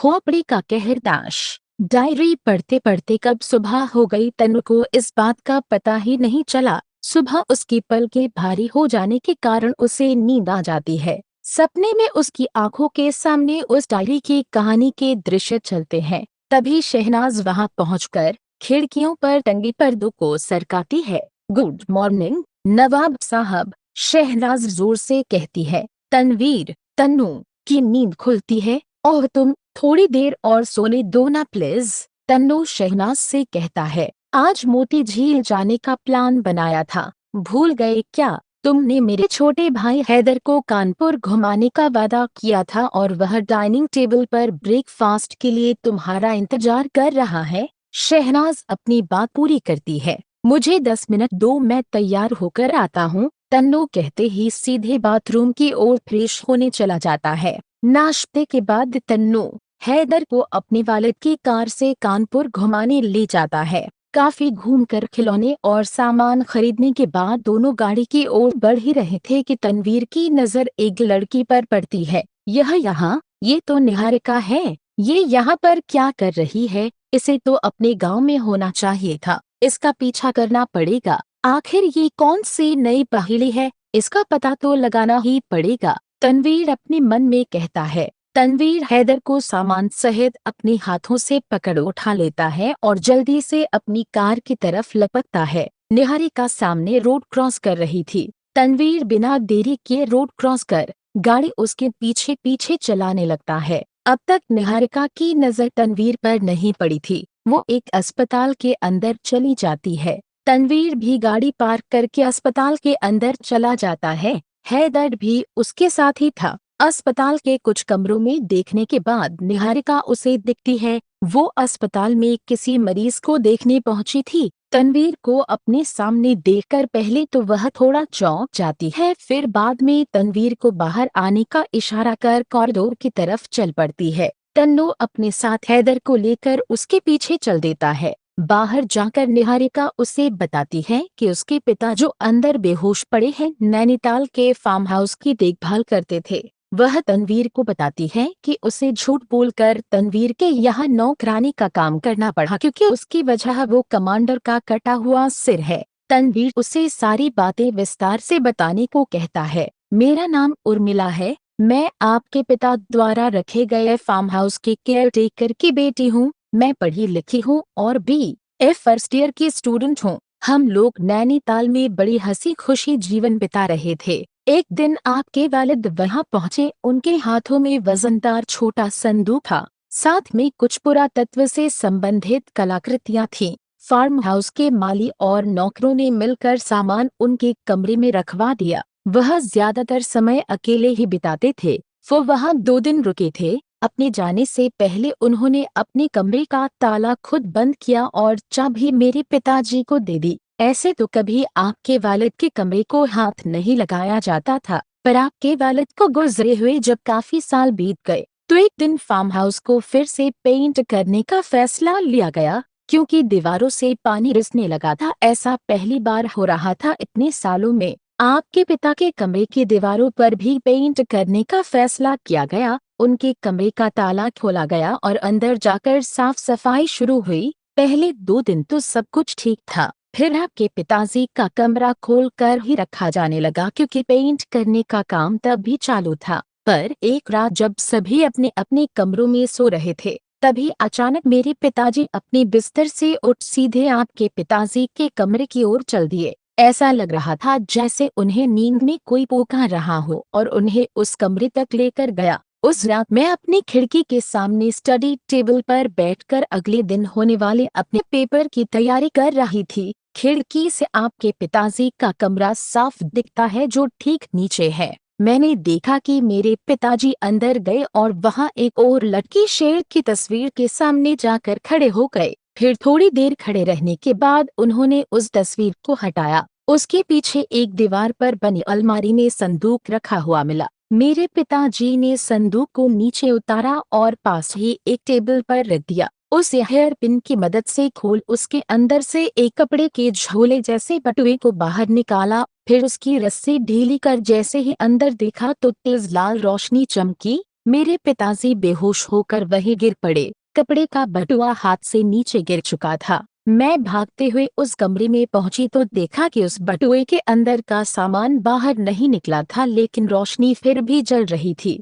खोपड़ी का कहरदाश। डायरी पढ़ते पढ़ते कब सुबह हो गई, तनु को इस बात का पता ही नहीं चला। सुबह उसकी पलकें भारी हो जाने के कारण उसे नींद आ जाती है। सपने में उसकी आंखों के सामने उस डायरी की कहानी के दृश्य चलते हैं। तभी शहनाज वहां पहुंचकर खिड़कियों पर टंगे पर्दों को सरकाती है। गुड मॉर्निंग नवाब साहब, शहनाज जोर से कहती है। तनवीर, तन्नू की नींद खुलती है। ओह, तुम थोड़ी देर और सोने दो ना प्लीज, तन्नू शहनाज से कहता है। आज मोती झील जाने का प्लान बनाया था, भूल गए क्या? तुमने मेरे छोटे भाई हैदर को कानपुर घुमाने का वादा किया था और वह डाइनिंग टेबल पर ब्रेकफास्ट के लिए तुम्हारा इंतजार कर रहा है। शहनाज अपनी बात पूरी करती है। मुझे 10 मिनट दो, मैं तैयार होकर आता हूँ, तन्नू कहते ही सीधे बाथरूम की ओर फ्रेश होने चला जाता है। नाश्ते के बाद तन्नू हैदर को अपने वालिद की कार से कानपुर घुमाने ले जाता है। काफी घूमकर खिलौने और सामान खरीदने के बाद दोनों गाड़ी की ओर बढ़ ही रहे थे कि तनवीर की नजर एक लड़की पर पड़ती है। ये तो निहारिका है। ये यहाँ पर क्या कर रही है? इसे तो अपने गांव में होना चाहिए था। इसका पीछा करना पड़ेगा। आखिर ये कौन सी नई पहेली है? इसका पता तो लगाना ही पड़ेगा, तनवीर अपने मन में कहता है। तनवीर हैदर को सामान सहित अपने हाथों से पकड़ उठा लेता है और जल्दी से अपनी कार की तरफ लपकता है। निहारिका सामने रोड क्रॉस कर रही थी। तनवीर बिना देरी किए रोड क्रॉस कर गाड़ी उसके पीछे पीछे चलाने लगता है। अब तक निहारिका की नजर तनवीर पर नहीं पड़ी थी। वो एक अस्पताल के अंदर चली जाती है। तनवीर भी गाड़ी पार्क करके अस्पताल के अंदर चला जाता है। हैदर भी उसके साथ ही था। अस्पताल के कुछ कमरों में देखने के बाद निहारिका उसे दिखती है। वो अस्पताल में किसी मरीज को देखने पहुंची थी। तनवीर को अपने सामने देखकर पहले तो वह थोड़ा चौंक जाती है, फिर बाद में तनवीर को बाहर आने का इशारा कर कॉरिडोर की तरफ चल पड़ती है। तन्नू अपने साथ हैदर को लेकर उसके पीछे चल देता है। बाहर जाकर निहारिका उसे बताती है कि उसके पिता जो अंदर बेहोश पड़े हैं, नैनीताल के फार्म हाउस की देखभाल करते थे। वह तनवीर को बताती है कि उसे झूठ बोलकर तनवीर के यहाँ नौकरानी का काम करना पड़ा, क्योंकि उसकी वजह वो कमांडर का कटा हुआ सिर है। तनवीर उसे सारी बातें विस्तार से बताने को कहता है। मेरा नाम उर्मिला है। मैं आपके पिता द्वारा रखे गए फार्म हाउस के केयर टेकर की बेटी हूँ। मैं पढ़ी लिखी हूँ और BA फर्स्ट ईयर की स्टूडेंट हूँ। हम लोग नैनीताल में बड़ी हंसी खुशी जीवन बिता रहे थे। एक दिन आपके वालिद वहां पहुंचे। उनके हाथों में वजनदार छोटा संदूक था, साथ में कुछ पुरातत्व से संबंधित कलाकृतियां थीं। फार्म हाउस के माली और नौकरों ने मिलकर सामान उनके कमरे में रखवा दिया। वह ज्यादातर समय अकेले ही बिताते थे। वो वहां 2 दिन रुके थे। अपने जाने से पहले उन्होंने अपने कमरे का ताला खुद बंद किया और चाबी मेरे पिताजी को दे दी। ऐसे तो कभी आपके वालिद के कमरे को हाथ नहीं लगाया जाता था, पर आपके वालिद को गुजरे हुए जब काफी साल बीत गए तो एक दिन फार्म हाउस को फिर से पेंट करने का फैसला लिया गया, क्योंकि दीवारों से पानी रिसने लगा था। ऐसा पहली बार हो रहा था इतने सालों में। आपके पिता के कमरे की दीवारों पर भी पेंट करने का फैसला किया गया। उनके कमरे का ताला खोला गया और अंदर जाकर साफ सफाई शुरू हुई। पहले 2 दिन तो सब कुछ ठीक था, फिर आपके पिताजी का कमरा खोल कर ही रखा जाने लगा, क्योंकि पेंट करने का काम तब भी चालू था। पर एक रात जब सभी अपने अपने कमरों में सो रहे थे, तभी अचानक मेरे पिताजी अपने बिस्तर से उठ सीधे आपके पिताजी के कमरे की ओर चल दिए। ऐसा लग रहा था जैसे उन्हें नींद में कोई पुकार रहा हो और उन्हें उस कमरे तक लेकर गया। उस रात मैं अपनी खिड़की के सामने स्टडी टेबल पर बैठकर अगले दिन होने वाले अपने पेपर की तैयारी कर रही थी। खिड़की से आपके पिताजी का कमरा साफ दिखता है, जो ठीक नीचे है। मैंने देखा कि मेरे पिताजी अंदर गए और वहां एक और लटकी शेर की तस्वीर के सामने जाकर खड़े हो गए। फिर थोड़ी देर खड़े रहने के बाद उन्होंने उस तस्वीर को हटाया। उसके पीछे एक दीवार पर बनी अलमारी में संदूक रखा हुआ मिला। मेरे पिताजी ने संदूक को नीचे उतारा और पास ही एक टेबल पर रख दिया। उस हेयर पिन की मदद से खोल उसके अंदर से एक कपड़े के झोले जैसे बटुए को बाहर निकाला। फिर उसकी रस्सी ढीली कर जैसे ही अंदर देखा तो तेज लाल रोशनी चमकी। मेरे पिताजी बेहोश होकर वहीं गिर पड़े। कपड़े का बटुआ हाथ से नीचे गिर चुका था। मैं भागते हुए उस कमरे में पहुंची तो देखा कि उस बटुए के अंदर का सामान बाहर नहीं निकला था, लेकिन रोशनी फिर भी जल रही थी।